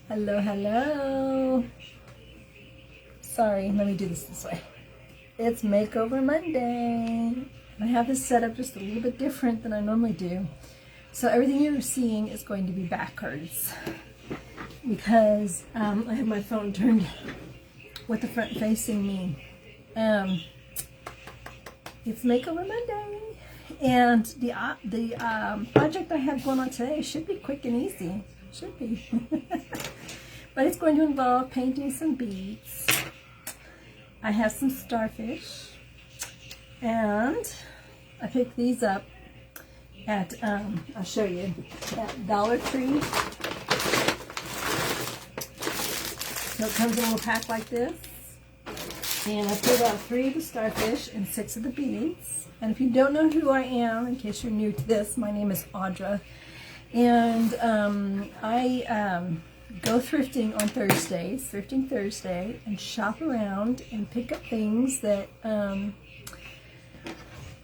Hello, hello. Sorry, let me do this way. It's Makeover Monday. I have this set up just a little bit different than I normally do. So everything you're seeing is going to be backwards because I have my phone turned with the front facing me. It's Makeover Monday. And the project I have going on today should be quick and easy. Should be. But it's going to involve painting some beads. I have some starfish. And I picked these up at, I'll show you, at Dollar Tree. So it comes in a little pack like this. And I pulled out 3 of the starfish and 6 of the beads. And if you don't know who I am, in case you're new to this, my name is Audra. And I go thrifting on Thursdays, Thrifting Thursday, and shop around and pick up things that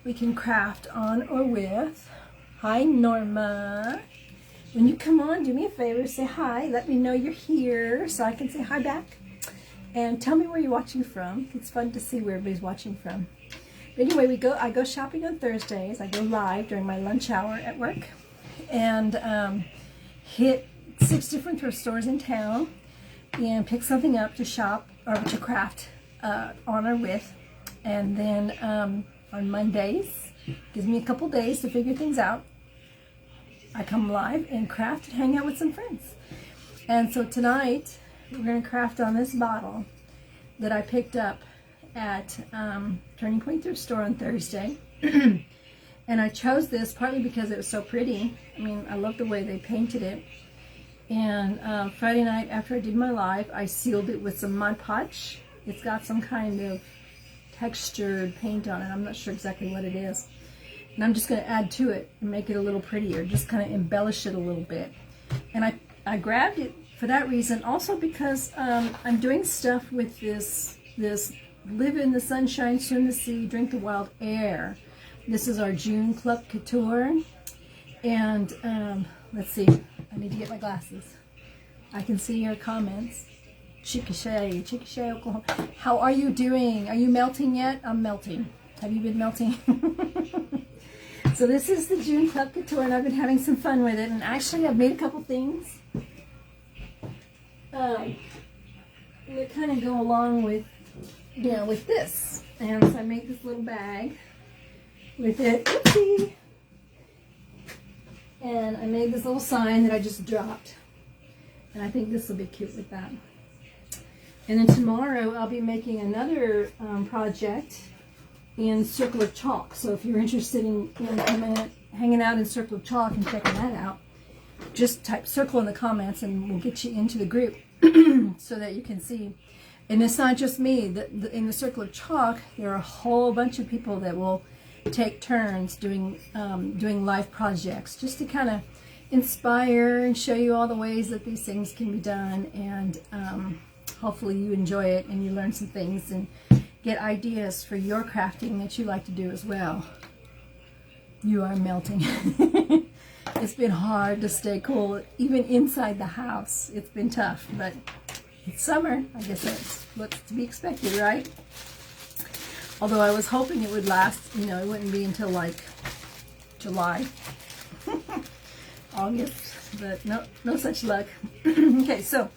we can craft on or with. Hi, Norma. When you come on, do me a favor, say hi. Let me know you're here so I can say hi back. And tell me where you're watching from. It's fun to see where everybody's watching from. But anyway, I go shopping on Thursdays. I go live during my lunch hour at work. And hit 6 different thrift stores in town and pick something up to shop or to craft on or with. And then on Mondays, gives me a couple days to figure things out. I come live and craft and hang out with some friends. And so tonight, we're going to craft on this bottle that I picked up at Turning Point Thrift Store on Thursday. And I chose this partly because it was so pretty. I mean, I love the way they painted it. And Friday night after I did my live, I sealed it with some Mod Podge. It's got some kind of textured paint on it. I'm not sure exactly what it is. And I'm just going to add to it and make it a little prettier. Just kind of embellish it a little bit. And I grabbed it for that reason. Also because I'm doing stuff with this Live in the Sunshine, Swim the Sea, Drink the Wild Air. This is our June Club Couture. And let's see. I need to get my glasses. I can see your comments. Chickasha, Oklahoma. How are you doing? Are you melting yet? I'm melting. Have you been melting? So this is the June Club Couture, and I've been having some fun with it. And actually, I've made a couple things that kind of go along with, you know, with this. And so I made this little bag with it. Oopsie. And I made this little sign that I just dropped. And I think this will be cute with that. And then tomorrow I'll be making another project in Circle of Chalk. So if you're interested in hanging out in Circle of Chalk and checking that out, just type circle in the comments and we'll get you into the group so that you can see. And it's not just me. In the Circle of Chalk, there are a whole bunch of people that will take turns doing live projects just to kind of inspire and show you all the ways that these things can be done. And hopefully you enjoy it and you learn some things and get ideas for your crafting that you like to do as well. You are melting. It's been hard to stay cool, even inside the house. It's been tough, but it's summer. I guess that's what's to be expected, right? Although I was hoping it would last, you know, it wouldn't be until like July, August, but no such luck. Okay, so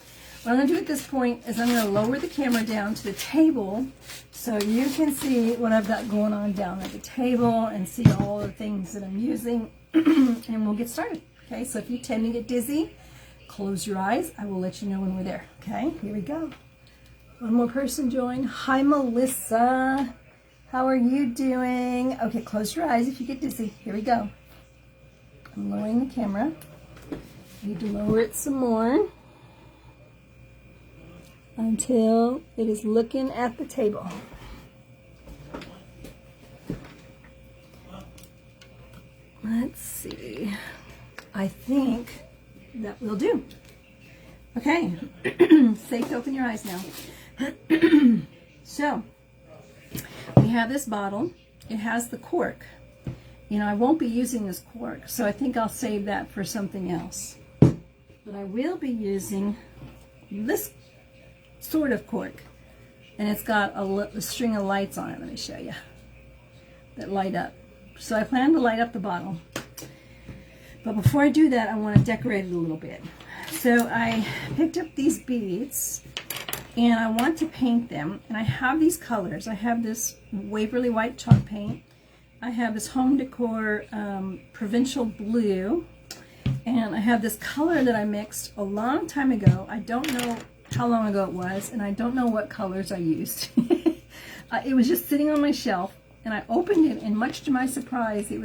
what I'm going to do at this point is I'm going to lower the camera down to the table so you can see what I've got going on down at the table and see all the things that I'm using, and we'll get started. Okay, so if you tend to get dizzy, close your eyes. I will let you know when we're there. Okay, here we go. One more person join. Hi, Melissa. How are you doing? Okay, close your eyes if you get dizzy. Here we go. I'm lowering the camera. Need to lower it some more until it is looking at the table. Let's see. I think that will do. Okay. Safe to open your eyes now. So, we have this bottle. It has the cork. You know, I won't be using this cork, so I think I'll save that for something else. But I will be using this sort of cork, and it's got a string of lights on it. Let me show you that light up. So I plan to light up the bottle, but before I do that, I want to decorate it a little bit. So I picked up these beads and I want to paint them, and I have these colors. I have this Waverly White chalk paint, I have this Home Decor Provincial Blue, and I have this color that I mixed a long time ago. I don't know how long ago it was, and I don't know what colors I used. It was just sitting on my shelf, and I opened it, and much to my surprise, it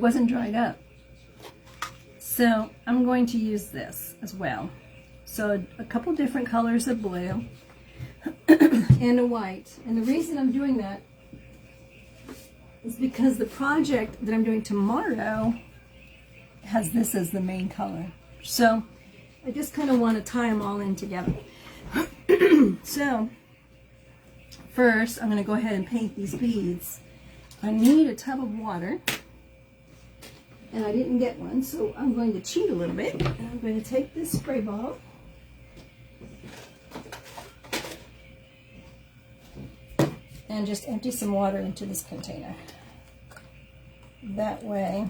wasn't dried up. So I'm going to use this as well. So a couple different colors of blue and a white. And the reason I'm doing that is because the project that I'm doing tomorrow has this as the main color. So I just kind of want to tie them all in together. So first I'm going to go ahead and paint these beads. I need a tub of water, and I didn't get one, so I'm going to cheat a little bit. And I'm going to take this spray bottle and just empty some water into this container. That way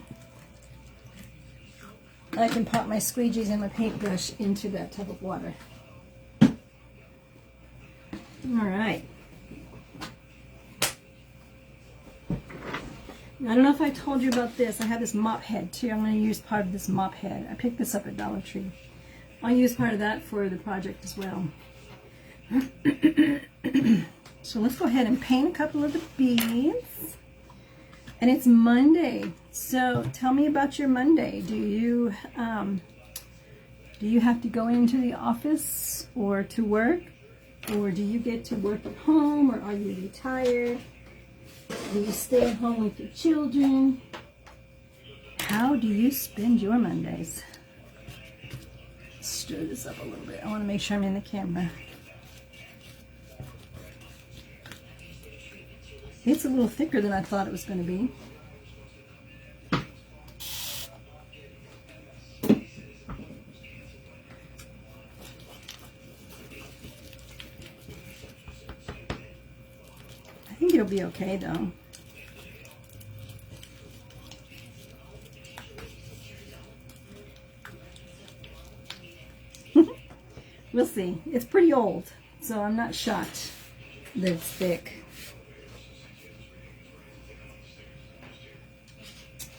I can pop my squeegees and my paintbrush into that tub of water. All right. I don't know if I told you about this. I have this mop head too. I'm going to use part of this mop head. I picked this up at Dollar Tree. I'll use part of that for the project as well. So let's go ahead and paint a couple of the beads. And it's Monday. So tell me about your Monday. Do you have to go into the office or to work? Or do you get to work at home? Or are you retired? Do you stay at home with your children? How do you spend your Mondays? Stir this up a little bit. I want to make sure I'm in the camera. It's a little thicker than I thought it was going to be. I think it'll be okay though. We'll see. It's pretty old, so I'm not shocked that it's thick.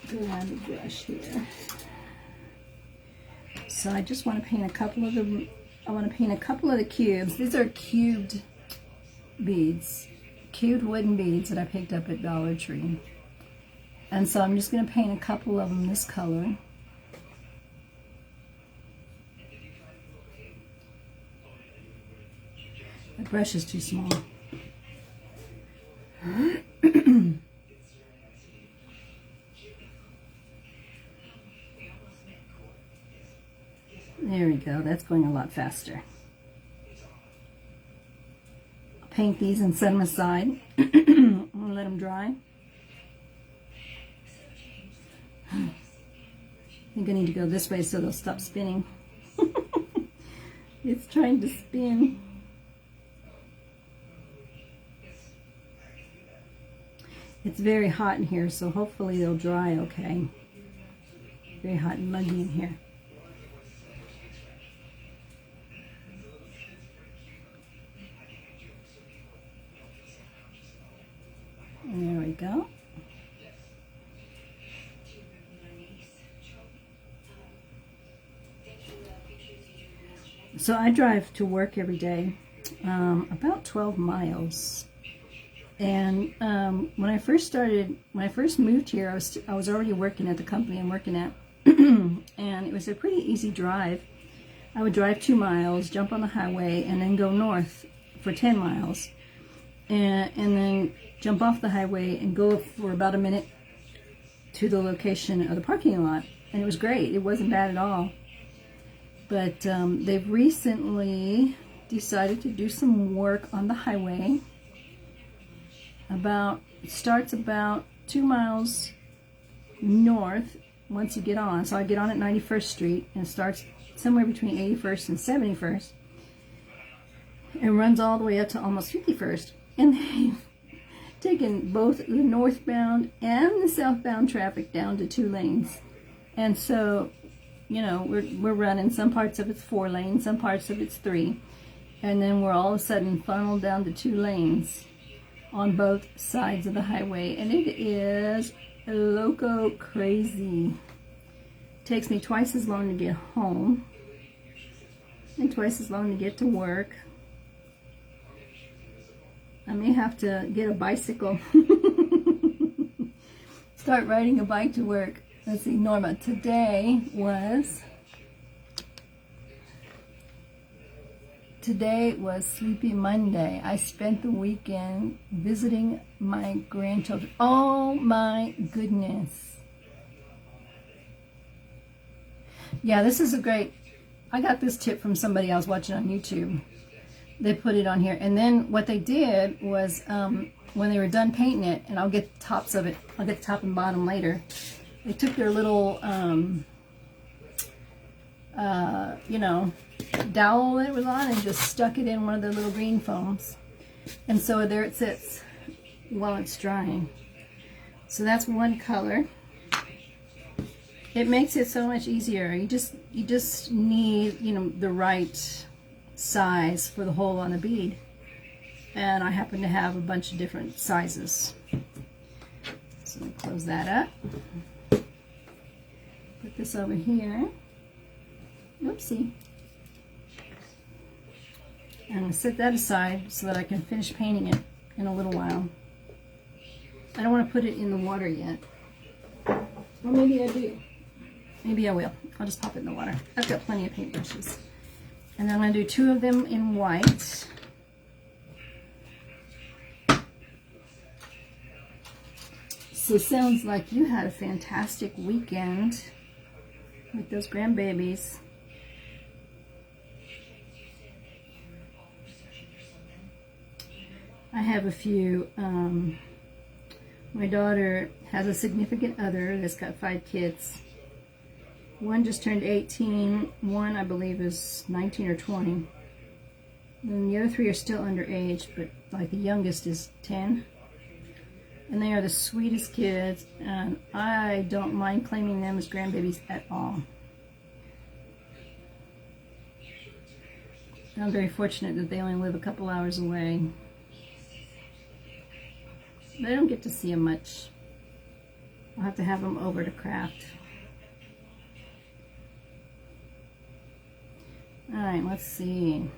Grab a brush here. So I just want to paint a couple of the. I want to paint a couple of the cubes. These are cubed beads, cubed wooden beads that I picked up at Dollar Tree. And so I'm just going to paint a couple of them this color. The brush is too small. There we go. That's going a lot faster. I'll paint these and set them aside. I'm going to let them dry. I think I need to go this way so they'll stop spinning. It's trying to spin. It's very hot in here, so hopefully they'll dry okay. Very hot and muggy in here. There we go. So I drive to work every day, about 12 miles. And when I first moved here, I was already working at the company I'm working at, and it was a pretty easy drive. I would drive 2 miles, jump on the highway, and then go north for 10 miles, and then jump off the highway and go for about a minute to the location of the parking lot. And it was great. It wasn't bad at all. But they've recently decided to do some work on the highway. It starts about 2 miles north once you get on. So I get on at 91st Street, and it starts somewhere between 81st and 71st. It runs all the way up to almost 51st. And they've taken both the northbound and the southbound traffic down to 2 lanes. And so, you know, we're running, some parts of it's 4 lanes, some parts of it's 3. And then we're all of a sudden funneled down to 2 lanes on both sides of the highway. And it is loco crazy. It takes me twice as long to get home and twice as long to get to work. I may have to get a bicycle. Start riding a bike to work. Let's see, Norma, today was Sleepy Monday. I spent the weekend visiting my grandchildren. Oh my goodness. Yeah, this is a great, I got this tip from somebody I was watching on YouTube. They put it on here, and then what they did was when they were done painting it, and I'll get the tops of it, I'll get the top and bottom later, they took their little you know, dowel that it was on and just stuck it in one of the little green foams, and so there it sits while it's drying. So that's one color. It makes it so much easier. You just need, you know, the right size for the hole on the bead, and I happen to have a bunch of different sizes. So let me close that up, put this over here. Oopsie. I'm going to set that aside so that I can finish painting it in a little while. I don't want to put it in the water yet. Well, maybe I do. Maybe I will. I'll just pop it in the water. I've got plenty of paintbrushes. And then I'm going to do 2 of them in white. So sounds like you had a fantastic weekend with those grandbabies. I have a few. My daughter has a significant other that's got 5 kids. One just turned 18, one I believe is 19 or 20. And the other 3 are still underage, but like the youngest is 10. And they are the sweetest kids, and I don't mind claiming them as grandbabies at all. I'm very fortunate that they only live a couple hours away. But I don't get to see them much. I'll have to have them over to craft. Alright, let's see.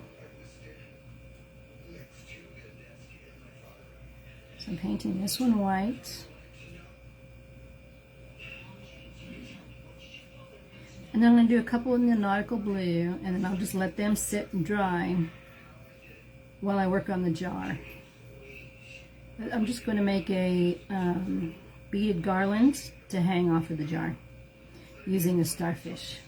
So I'm painting this one white. And then I'm going to do a couple in the nautical blue, and then I'll just let them sit and dry while I work on the jar. I'm just going to make a beaded garland to hang off of the jar using a starfish.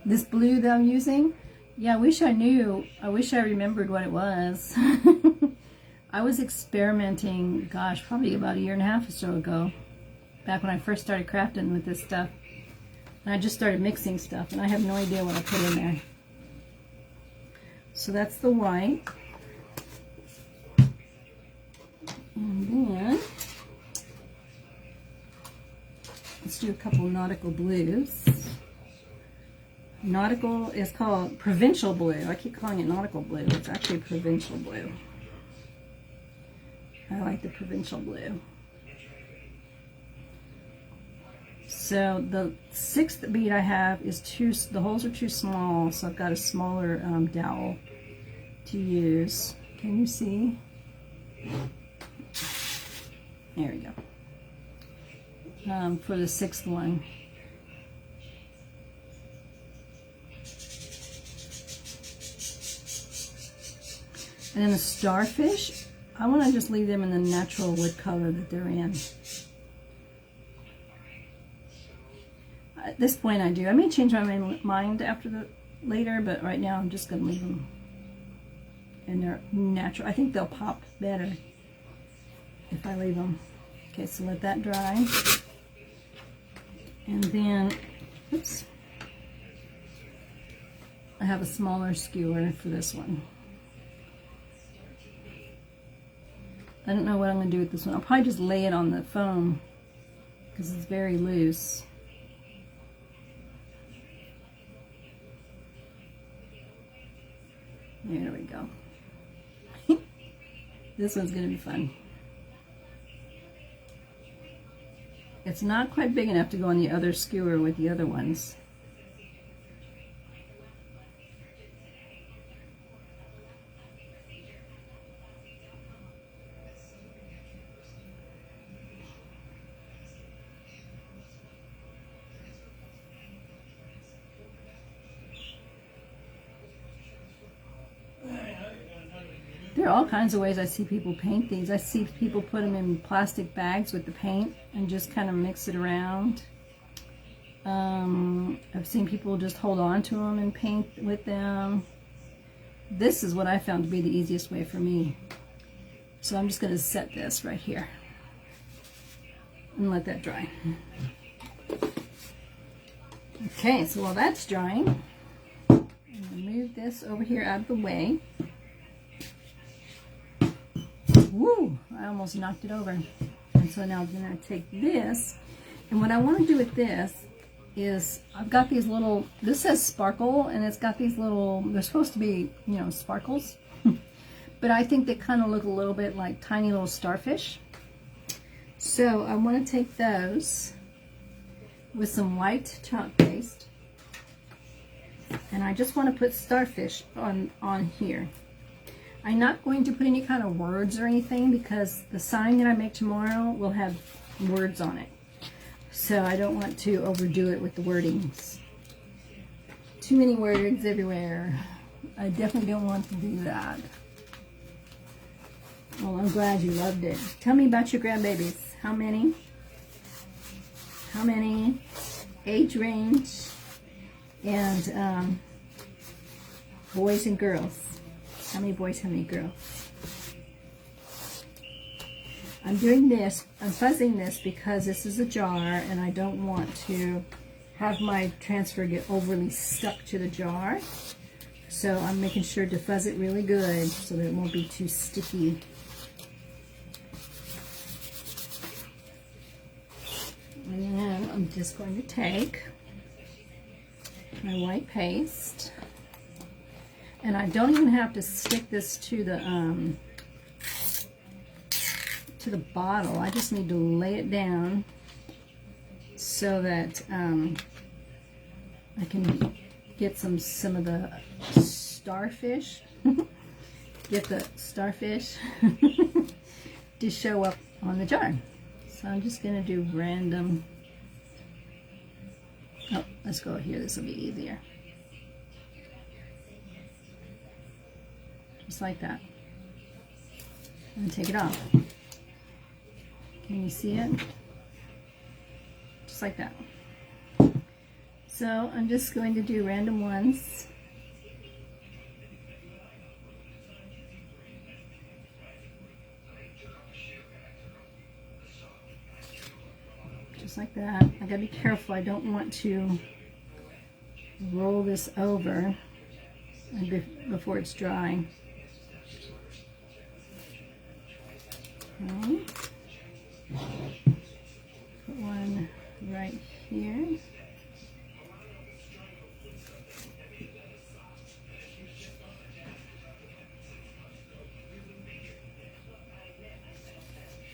This blue that I'm using, yeah, I wish I knew. I wish I remembered what it was. I was experimenting, gosh, probably about 1.5 years or so ago, back when I first started crafting with this stuff. And I just started mixing stuff, and I have no idea what I put in there. So that's the white. And then let's do a couple nautical blues. Nautical is called provincial blue. I keep calling it nautical blue. It's actually provincial blue. I like the provincial blue. So the 6th bead I have is the holes are too small, so I've got a smaller dowel to use. Can you see? There we go. For the 6th one. And then the starfish, I want to just leave them in the natural wood color that they're in. At this point I do. I may change my mind after later, but right now I'm just going to leave them and they're natural. I think they'll pop better if I leave them. Okay, so let that dry. And then, oops, I have a smaller skewer for this one. I don't know what I'm going to do with this one. I'll probably just lay it on the foam because it's very loose. There we go. This one's going to be fun. It's not quite big enough to go on the other skewer with the other ones. There are all kinds of ways I see people paint these. I see people put them in plastic bags with the paint and just kind of mix it around. I've seen people just hold on to them and paint with them. This is what I found to be the easiest way for me. So I'm just going to set this right here and let that dry. Okay, so while that's drying, I'm going to move this over here out of the way. Woo! I almost knocked it over. And so now I'm going to take this, and what I want to do with this is I've got these little, this says sparkle, and it's got these little, they're supposed to be, you know, sparkles, but I think they kind of look a little bit like tiny little starfish. So I want to take those with some white chalk paste, and I just want to put starfish on here. I'm not going to put any kind of words or anything because the sign that I make tomorrow will have words on it. So I don't want to overdo it with the wordings. Too many words everywhere. I definitely don't want to do that. Well, I'm glad you loved it. Tell me about your grandbabies. How many? How many? Age range? And boys and girls. How many boys, how many girls? I'm doing this, I'm fuzzing this because this is a jar and I don't want to have my transfer get overly stuck to the jar. So I'm making sure to fuzz it really good so that it won't be too sticky. And then I'm just going to take my white paste. And I don't even have to stick this to the bottle. I just need to lay it down so that I can get some of the starfish. Get the starfish to show up on the jar. So I'm just gonna do random. Oh, let's go here. This will be easier. Just like that. And take it off. Can you see it? Just like that. So I'm just going to do random ones. Just like that. I gotta be careful. I don't want to roll this over before it's dry. Okay. Put one right here.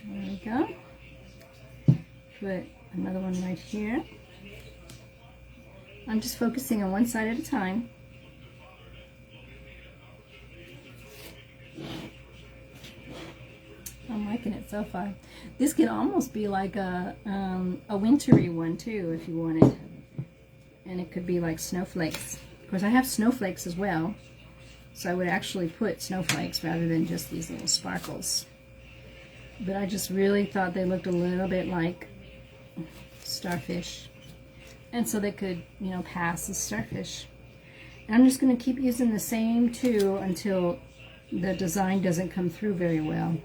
There we go. Put another one right here. I'm just focusing on one side at a time. I'm liking it so far. This could almost be like a wintry one too, if you wanted. And it could be like snowflakes. Of course, I have snowflakes as well, so I would actually put snowflakes rather than just these little sparkles. But I just really thought they looked a little bit like starfish, and so they could, you know, pass as starfish. And I'm just going to keep using the same two until the design doesn't come through very well.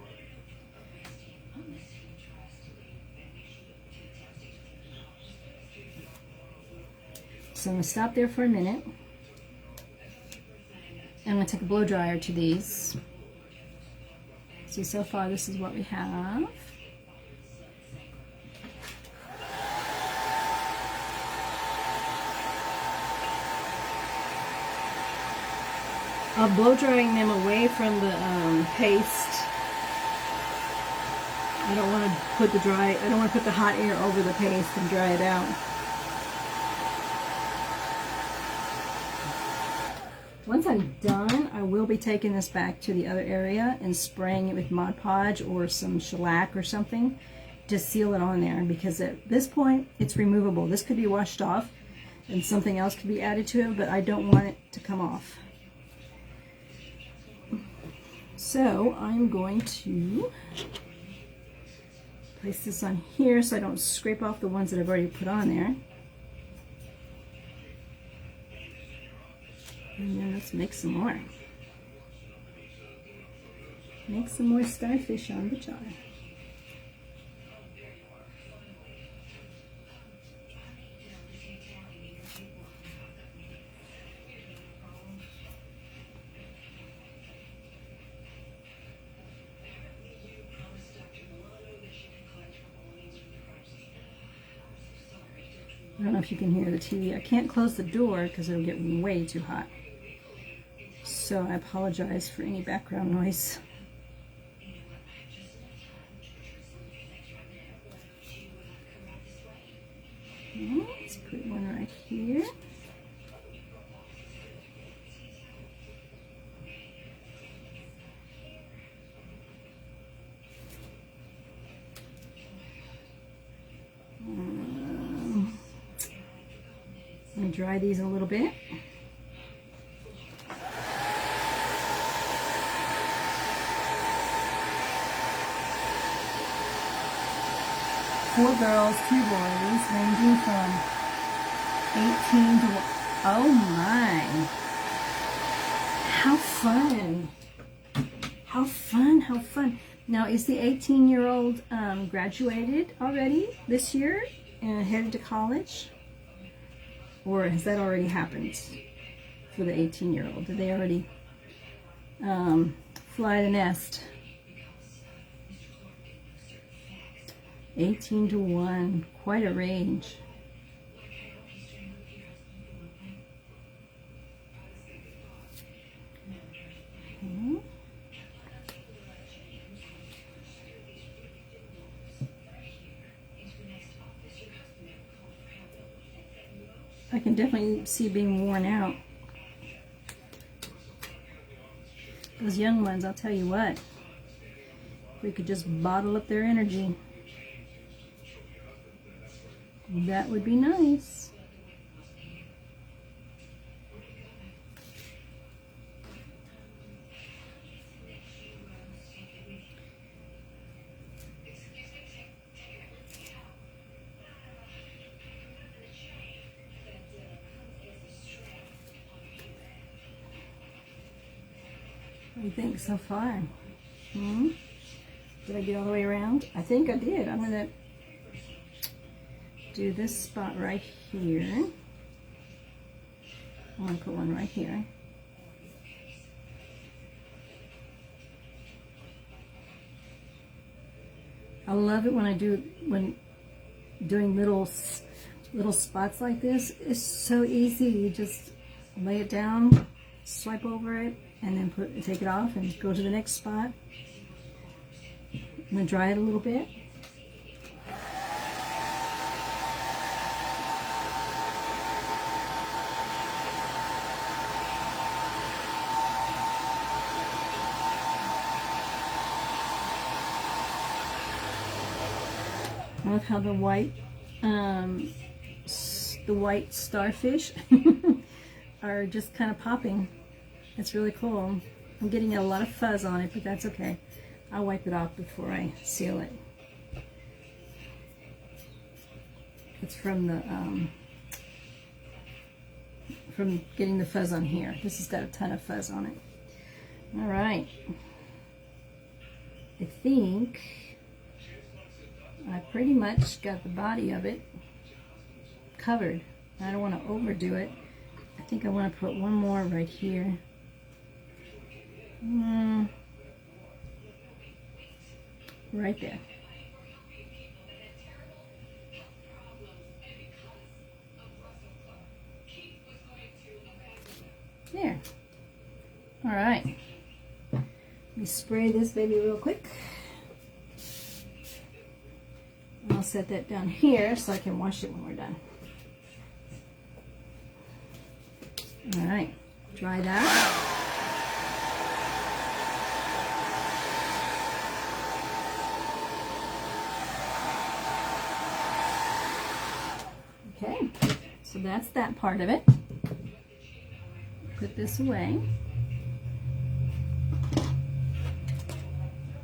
So I'm going to stop there for a minute. I'm going to take a blow dryer to these. See, so far this is what we have. I'm blow drying them away from the paste. I don't want to put the hot air over the paste and dry it out. Once I'm done, I will be taking this back to the other area and spraying it with Mod Podge or some shellac or something to seal it on there, because at this point it's removable. This could be washed off and something else could be added to it, but I don't want it to come off. So I'm going to place this on here so I don't scrape off the ones that I've already put on there. And then let's make some more. Make some more starfish on the jar. I don't know if you can hear the TV. I can't close the door because it'll get way too hot. So I apologize for any background noise. Let's put one right here. Let me dry these a little bit. Four girls, 2 boys, ranging from 18 to... Oh my! How fun! How fun, how fun. Now, is the 18-year-old graduated already this year and headed to college? Or has that already happened for the 18-year-old? Did they already fly the nest? 18 to 1, quite a range. Okay. I can definitely see being worn out. Those young ones, I'll tell you what, we could just bottle up their energy. That would be nice. What do you think so far? Did I get all the way around? I think I did. I'm going to do this spot right here. I want to put one right here. I love it when doing little spots like this. It's so easy. You just lay it down, swipe over it, and then take it off and go to the next spot. I'm going to dry it a little bit. I love how the white starfish are just kind of popping. It's really cool. I'm getting a lot of fuzz on it, but that's okay. I'll wipe it off before I seal it. It's from the from getting the fuzz on here. This has got a ton of fuzz on it. All right. I think I pretty much got the body of it covered. I don't want to overdo it. I think I want to put one more right here. Right there. There. All right. Let me spray this baby real quick. I'll set that down here so I can wash it when we're done. All right. Dry that. Okay, so that's that part of it. Put this away.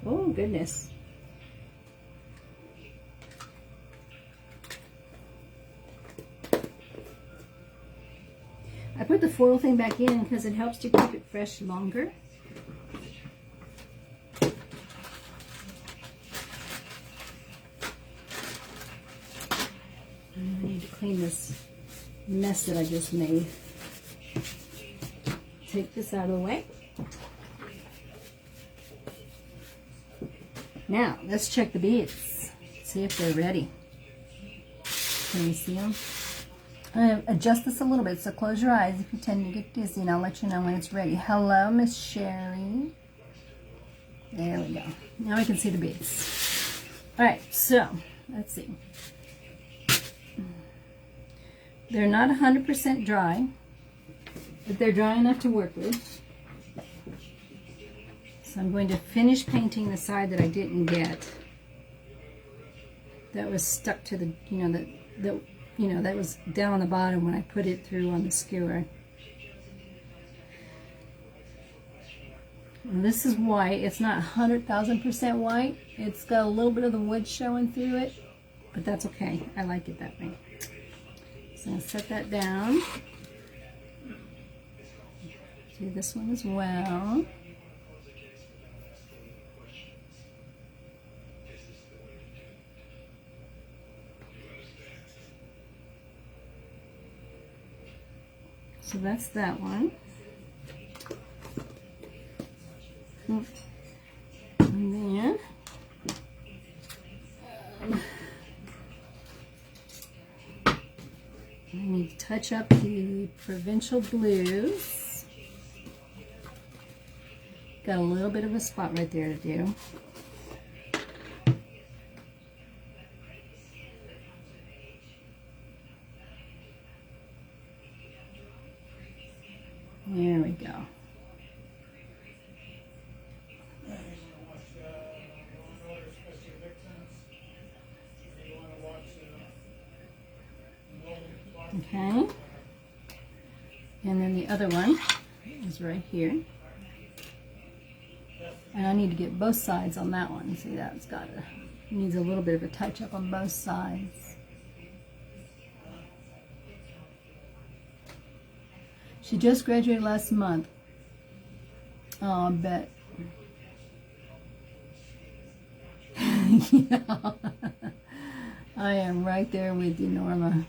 Oh, goodness. I put the foil thing back in because it helps to keep it fresh longer. I need to clean this mess that I just made. Take this out of the way. Now, let's check the beads. See if they're ready. Can you see them? Adjust this a little bit, so close your eyes if you tend to get dizzy, and I'll let you know when it's ready. Hello, Miss Sherry. There we go. Now we can see the beads. All right, so let's see. They're not 100% dry, but they're dry enough to work with. So I'm going to finish painting the side that I didn't get. That was stuck to the, that was down on the bottom when I put it through on the skewer. And this is white. It's not 100,000% white. It's got a little bit of the wood showing through it, but that's okay. I like it that way. So I'm going to set that down. Do this one as well. So that's that one. And then I need to touch up the provincial blues. Got a little bit of a spot right there to do. There we go. Okay. And then the other one is right here. And I need to get both sides on that one. See, that's got needs a little bit of a touch up on both sides. She just graduated last month. Oh, I bet. Yeah. I am right there with you, Norma.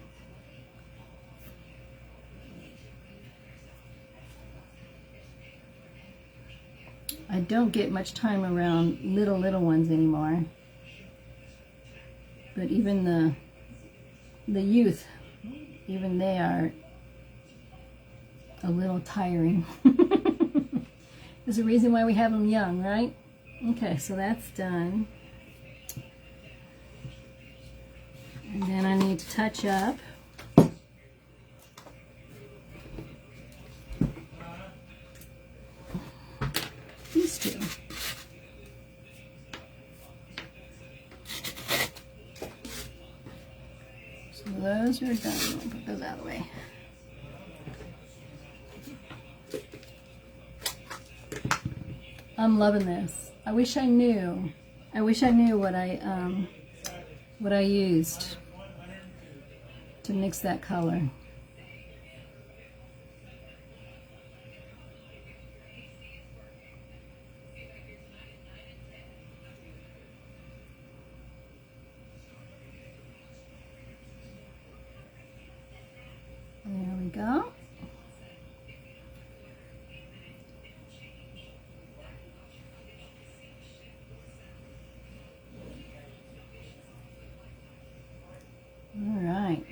I don't get much time around little ones anymore. But even the youth, even they are a little tiring. There's a reason why we have them young, right? Okay, so that's done. And then I need to touch up these two. So those are done. I'll put those out of the way. I'm loving this. I wish I knew. I wish I knew what I used to mix that color. go. All right.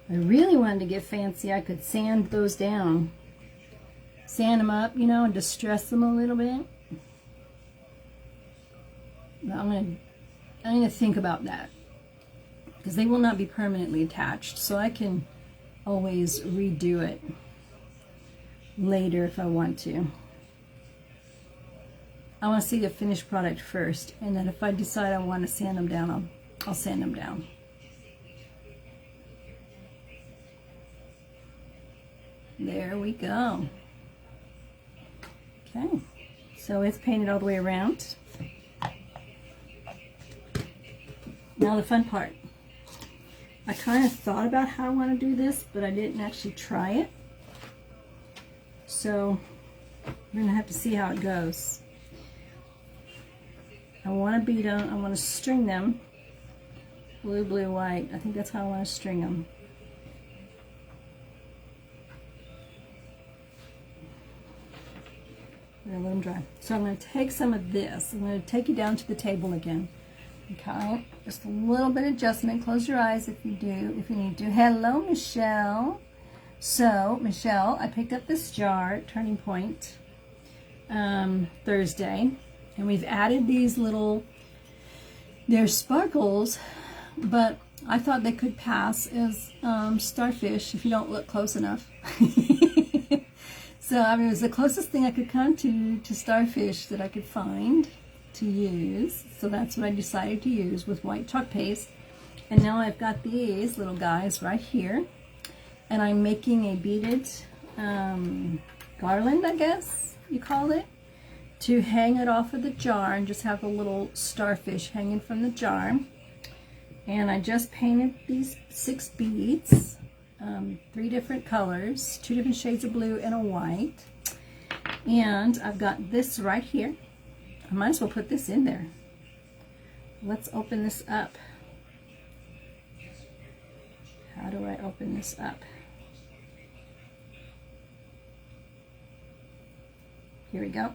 I really wanted to get fancy. I could sand those down. Sand them up, you know, and distress them a little bit. But I'm gonna think about that, because they will not be permanently attached, so I can always redo it later if I want to. I want to see the finished product first, and then if I decide I want to sand them down, I'll sand them down. There we go. Okay, so it's painted all the way around. Now the fun part. I kind of thought about how I want to do this, but I didn't actually try it. So we're going to have to see how it goes. I want to beat them. I want to string them. Blue, blue, white. I think that's how I want to string them. I'm going to let them dry. So I'm going to take some of this. I'm going to take you down to the table again. Okay, just a little bit of adjustment. Close your eyes if you need to. Hello, Michelle. So, Michelle, I picked up this jar at Turning Point Thursday, and we've added these little, they're sparkles, but I thought they could pass as starfish if you don't look close enough. So, I mean, it was the closest thing I could come to starfish that I could find to use. So that's what I decided to use with white chalk paste. And now I've got these little guys right here. And I'm making a beaded garland, I guess you call it, to hang it off of the jar and just have a little starfish hanging from the jar. And I just painted these 6 beads, 3 different colors, 2 different shades of blue and a white. And I've got this right here. I might as well put this in there. Let's open this up. How do I open this up? Here we go.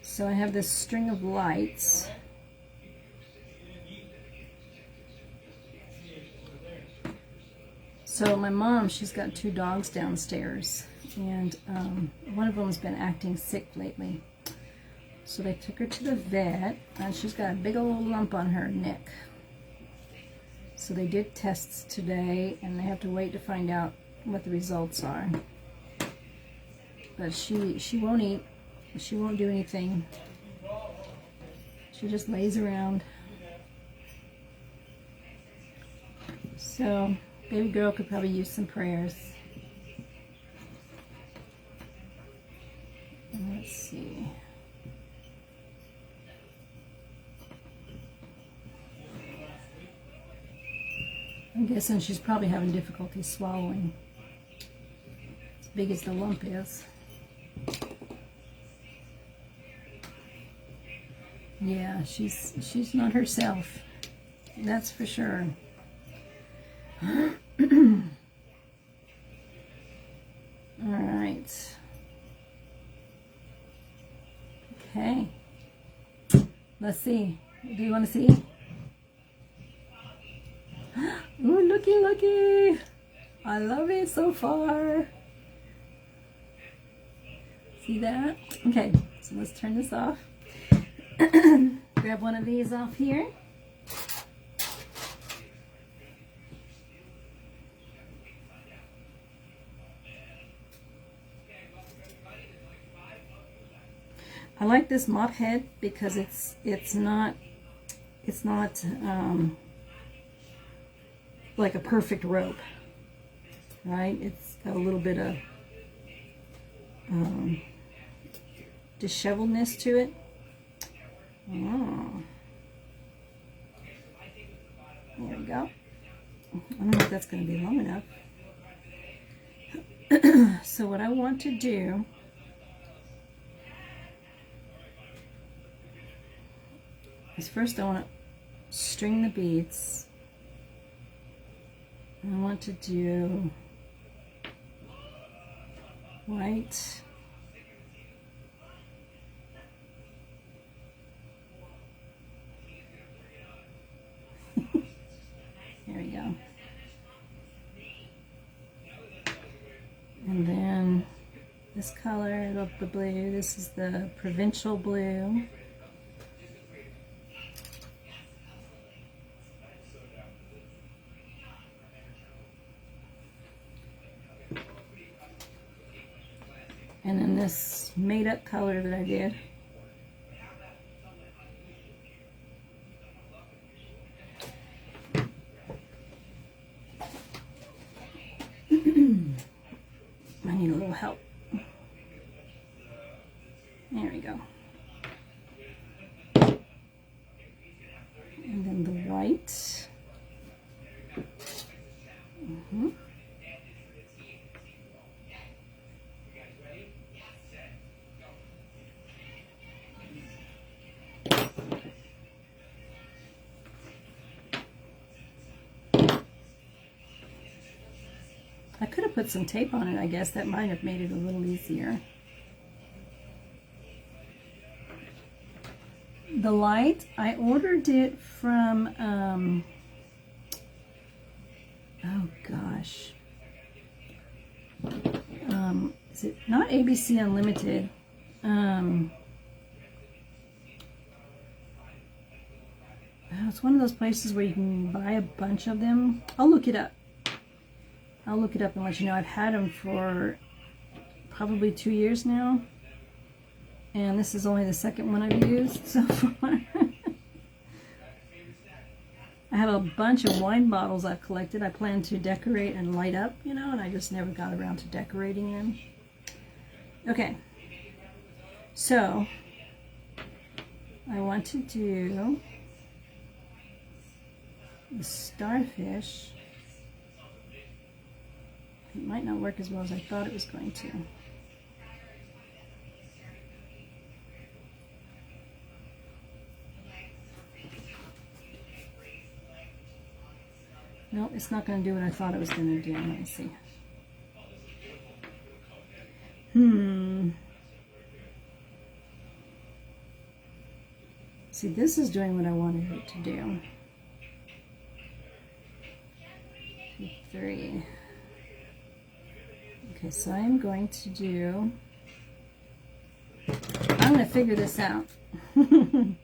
So I have this string of lights. So my mom, she's got 2 dogs downstairs, and one of them's been acting sick lately. So they took her to the vet, and she's got a big old lump on her neck. So they did tests today, and they have to wait to find out what the results are. But she won't eat. She won't do anything. She just lays around. So baby girl could probably use some prayers. Let's see. I'm guessing she's probably having difficulty swallowing. As big as the lump is. Yeah, she's not herself. That's for sure. All right. Okay. Let's see. Do you want to see? Ooh, looky, looky. I love it so far. See that? Okay, so let's turn this off. Grab one of these off here. I like this mop head because it's not like a perfect rope, right? It's got a little bit of disheveledness to it. Oh. There we go. I don't know if that's going to be long enough. So what I want to do is first I want to string the beads. And I want to do white, there we go, and then this color, the blue, this is the provincial blue. And then this made-up color that I did. I need a little help. There we go. And then the white. I could have put some tape on it, I guess. That might have made it a little easier. The light, I ordered it from, oh gosh. Is it not ABC Unlimited? It's one of those places where you can buy a bunch of them. I'll look it up. I'll look it up and let you know. I've had them for probably 2 years now. And this is only the second one I've used so far. I have a bunch of wine bottles I've collected. I plan to decorate and light up, you know, and I just never got around to decorating them. Okay. So, I want to do the starfish. It might not work as well as I thought it was going to. No, it's not going to do what I thought it was going to do. Let me see. See, this is doing what I wanted it to do. 3. Okay, so I'm going to do, I'm going to figure this out one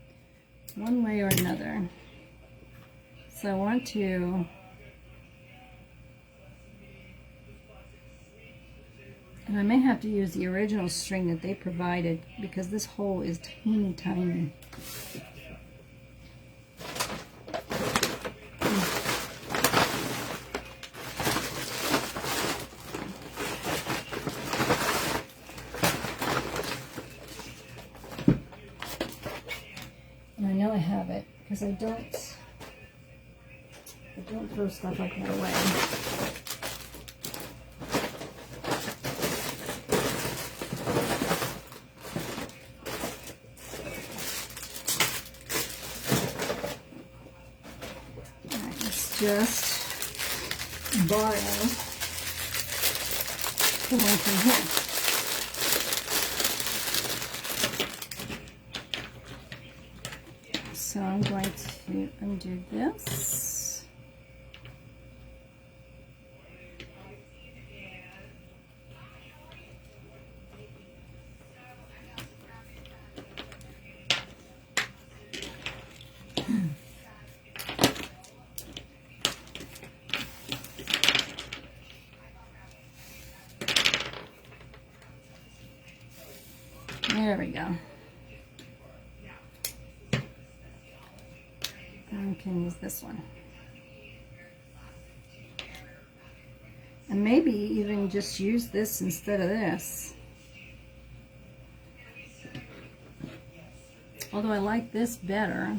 way or another. So I want to, and I may have to use the original string that they provided because this hole is teeny tiny. I have it because I don't throw stuff like that away. Alright, let's just borrow the one from here. So I'm going to undo this. There we go. I can use this one. And maybe even just use this instead of this. Although I like this better,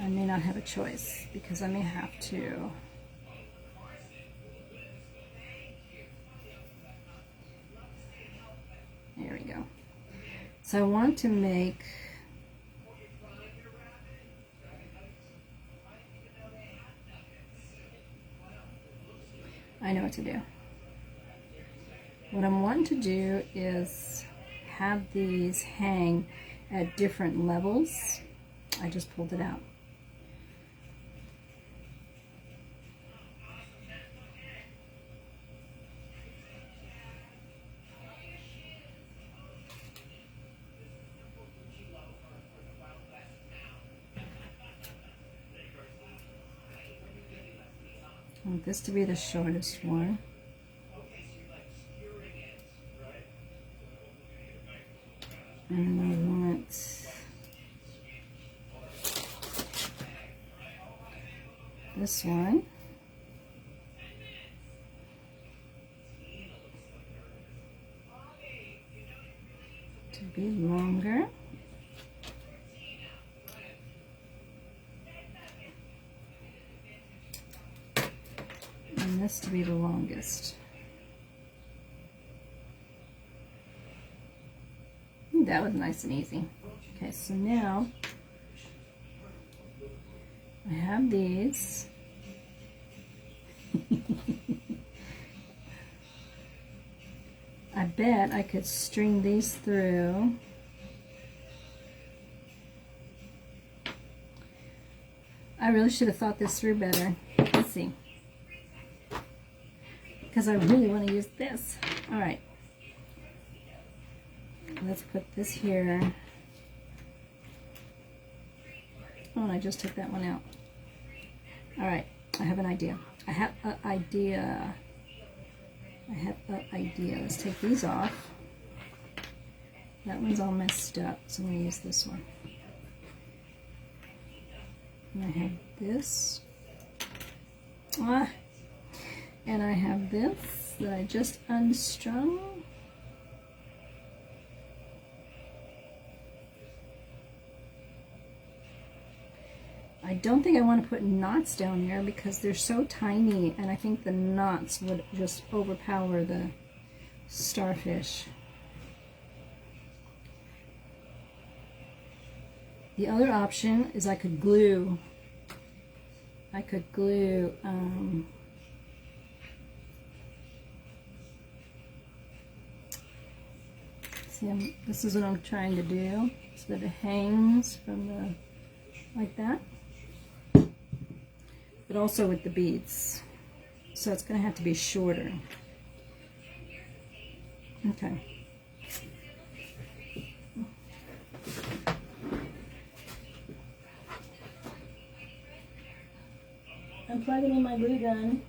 I may not have a choice because I may have to. There we go. So I want to make I know what to do. What I'm wanting to do is have these hang at different levels. I just pulled it out. I want this to be the shortest one. And I want this one to be longer. And this to be the longest. That was nice and easy. Okay, so now I have these. I bet I could string these through. I really should have thought this through better. Let's see. Because I really want to use this. All right. Let's put this here. Oh, and I just took that one out. All right, I have an idea. I have an idea. Let's take these off. That one's all messed up, so I'm going to use this one. And I have this. And I have this that I just unstrung. I don't think I want to put knots down there because they're so tiny, and I think the knots would just overpower the starfish. The other option is I could glue. See, this is what I'm trying to do, so that it hangs from the, like that. But also with the beads. So it's going to have to be shorter. Okay. I'm plugging in my glue gun.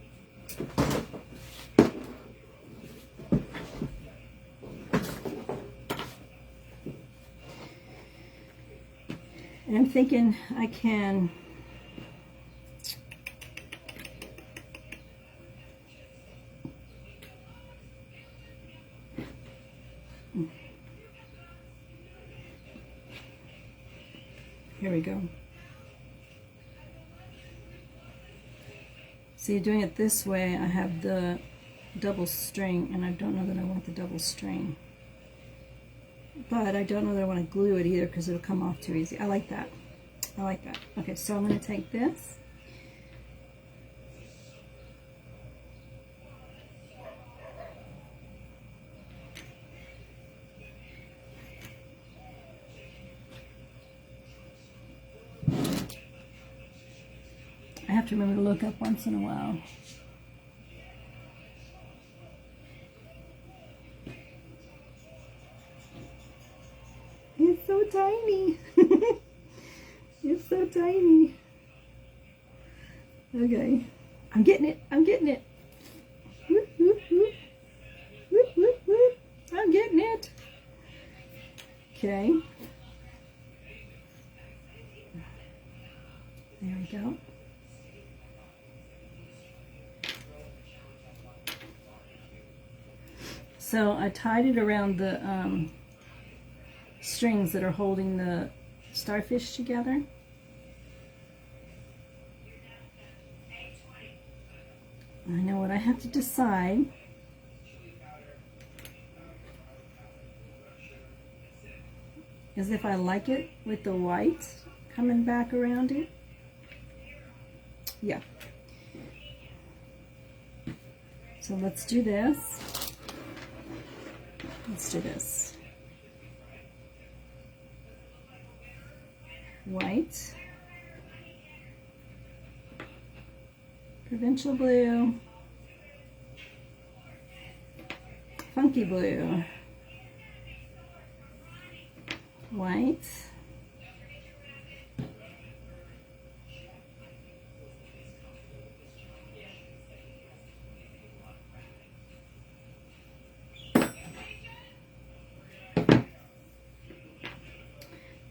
And I'm thinking I can here we go. See, doing it this way, I have the double string, and I don't know that I want the double string. But I don't know that I want to glue it either because it'll come off too easy. I like that. I like that. Okay, so I'm going to take this. I have to remember to look up once in a while. It's so tiny. It's so tiny. Okay. I'm getting it. I'm getting it. Whoop, whoop, whoop. Whoop, whoop, whoop. I'm getting it. Okay. There we go. So I tied it around the strings that are holding the starfish together. I know what I have to decide. Is if I like it with the white coming back around it. Yeah. So let's do this. Let's do this. White. Provincial blue. Funky blue. White.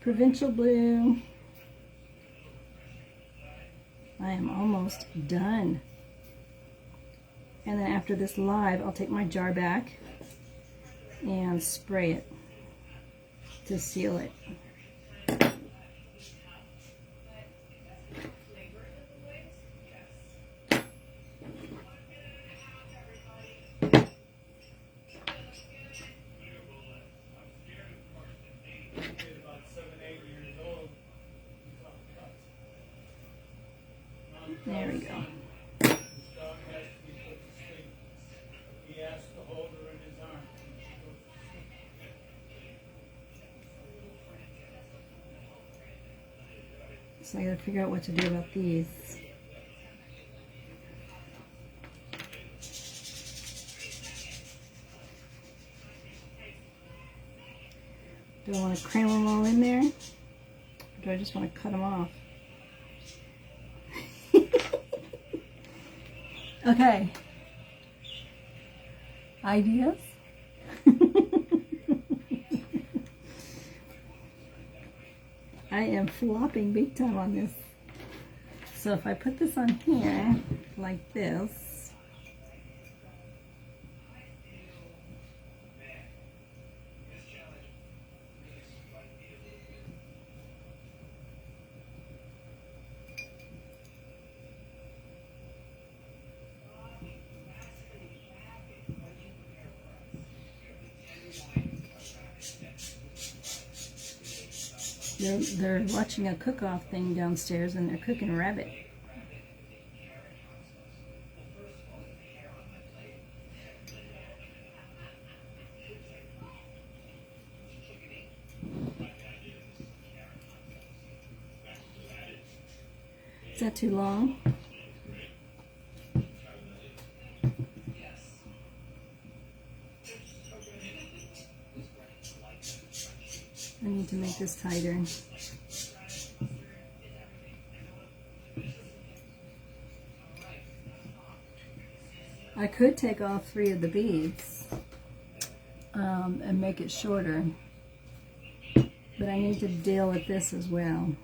Provincial blue. I am almost done. And then after this live, I'll take my jar back and spray it to seal it. There we go. So I gotta figure out what to do about these. Do I want to cram them all in there? Or do I just want to cut them off? Okay. Ideas? I am flopping big time on this. So if I put this on here, like this, they're watching a cook-off thing downstairs and they're cooking rabbit. Is that too long? I need to make this tighter. I could take all 3 of the beads and make it shorter, but I need to deal with this as well.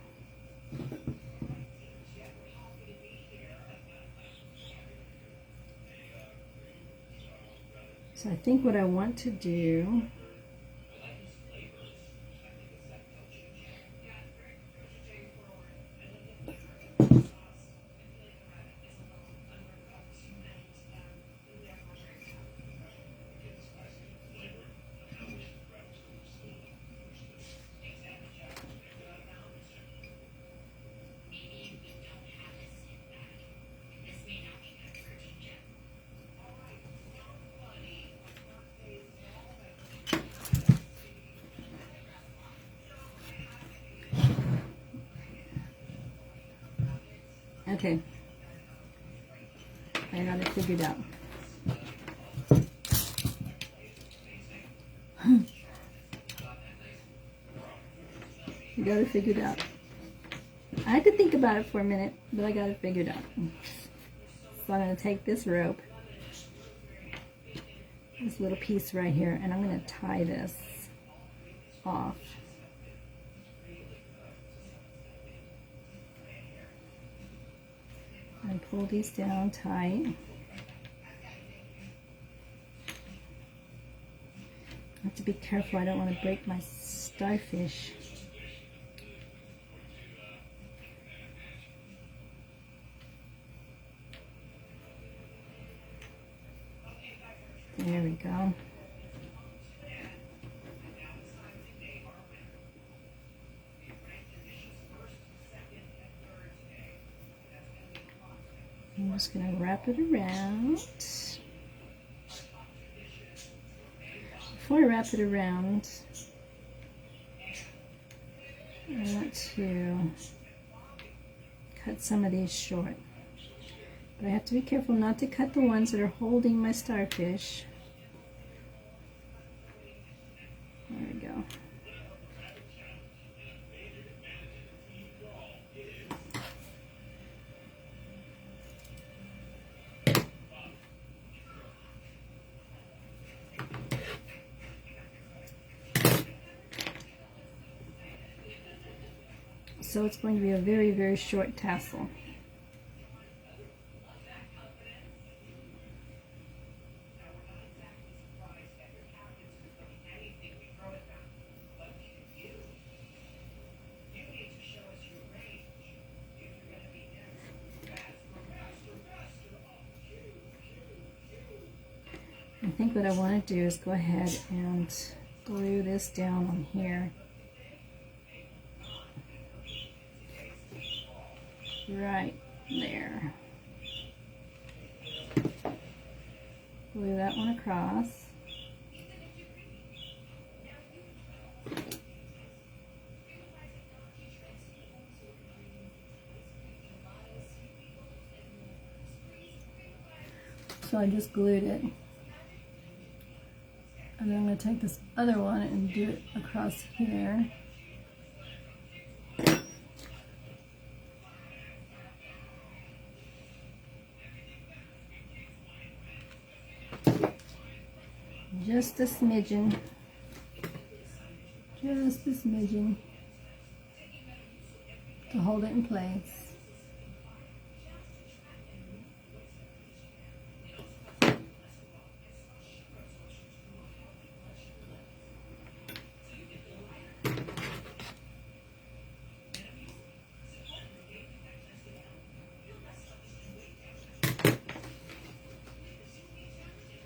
So I think what I want to do okay, I got it figured out. You got it figured out. I had to think about it for a minute, but I got it figured out. So I'm going to take this rope, this little piece right here, and I'm going to tie this off. And pull these down tight. I have to be careful, I don't want to break my starfish. There we go. I'm just going to wrap it around. before I wrap it around, I want to cut some of these short. But I have to be careful not to cut the ones that are holding my starfish. There we go. So it's going to be a very, very short tassel. I think what I want to do is go ahead and glue this down on here. Right there. Glue that one across. So I just glued it. And then I'm going to take this other one and do it across here. Just a smidgen. Just a smidgen to hold it in place.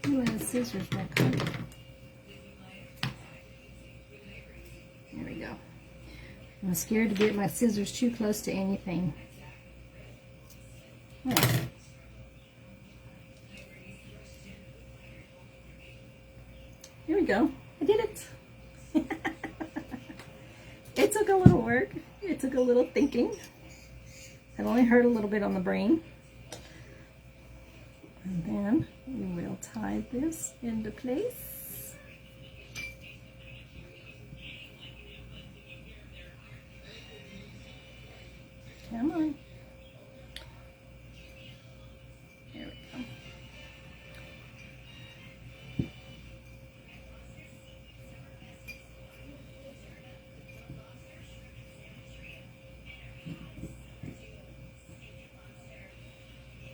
Ooh, the scissors back on. There we go. I'm scared to get my scissors too close to anything. Oh. Here we go. I did it. It took a little work. It took a little thinking. It only hurt a little bit on the brain. And then we will tie this into place. Come on. There we go.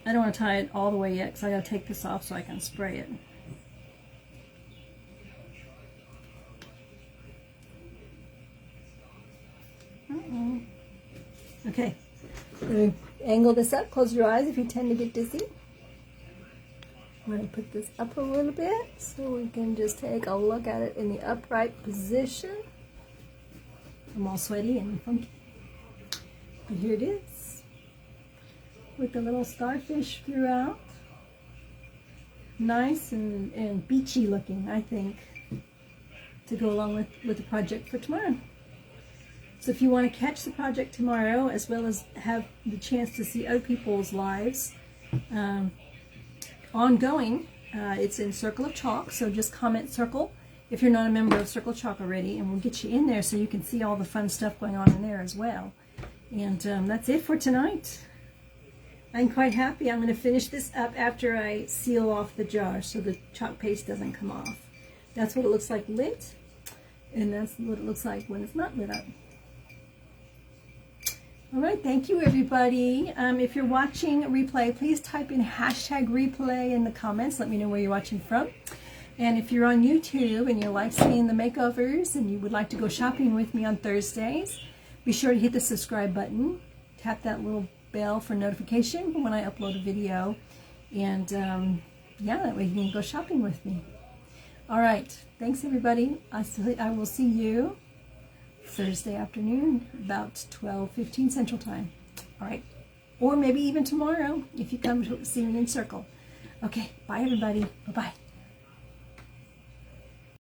I don't want to tie it all the way yet because I got to take this off so I can spray it. Okay, let me angle this up. Close your eyes if you tend to get dizzy. I'm going to put this up a little bit so we can just take a look at it in the upright position. I'm all sweaty and funky. But here it is, with the little starfish throughout. Nice and beachy looking, I think, to go along with the project for tomorrow. So if you want to catch the project tomorrow, as well as have the chance to see other people's lives ongoing, it's in Circle of Chalk, so just comment Circle if you're not a member of Circle of Chalk already, and we'll get you in there so you can see all the fun stuff going on in there as well. And that's it for tonight. I'm quite happy. I'm going to finish this up after I seal off the jar so the chalk paste doesn't come off. That's what it looks like lit, and that's what it looks like when it's not lit up. All right, thank you everybody. If you're watching a replay, please type in #replay in the comments. Let me know where you're watching from. And if you're on YouTube and you like seeing the makeovers and you would like to go shopping with me on Thursdays, be sure to hit the subscribe button. Tap that little bell for notification when I upload a video. And yeah, that way you can go shopping with me. All right, thanks everybody. I will see you Thursday afternoon, about 12:15 Central Time. All right, or maybe even tomorrow if you come to see me in Circle. Okay, bye everybody. Bye-bye.